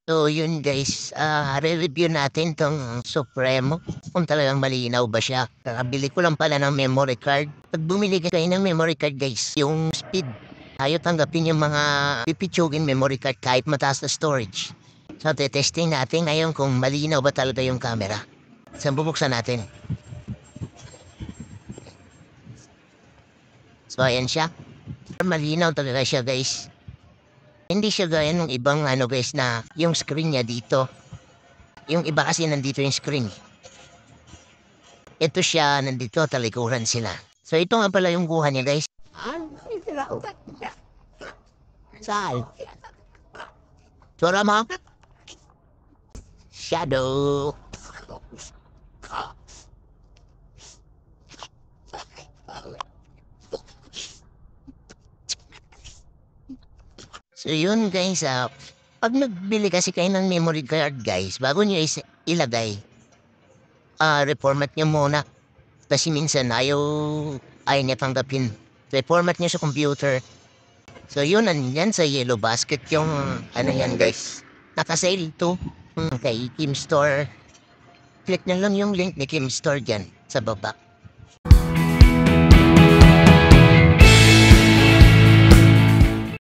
So yun guys, re-review natin 'tong Supremo kung talagang malinaw ba siya. Kakabili ko lang pala ng memory card. 'Pag bumili kayo ng memory card guys, yung speed, ayaw tanggapin yung mga pipitsuging memory card kahit mataas na storage. So te-testing natin ngayon kung malinaw ba talaga yung camera. So bubuksan natin. So ayan siya. Malinaw talaga siya guys. Hindi siya gaya ng ibang ano guys na yung screen niya dito. Yung iba kasi nandito yung screen. Ito siya, nandito, talikuran sila. So ito nga pala yung kuha niya guys. Saan? Sura mo? Shadow. So yun guys, pag nagbili kasi kayo ng memory card guys, bago nyo ilagay, reformat nyo muna. Kasi minsan ayaw niya tanggapin. Reformat nyo sa computer. So yun, yan sa yellow basket yung ano yan guys. Nakasale to kay Kim Store. Click na lang yung link ni Kim Store dyan sa baba.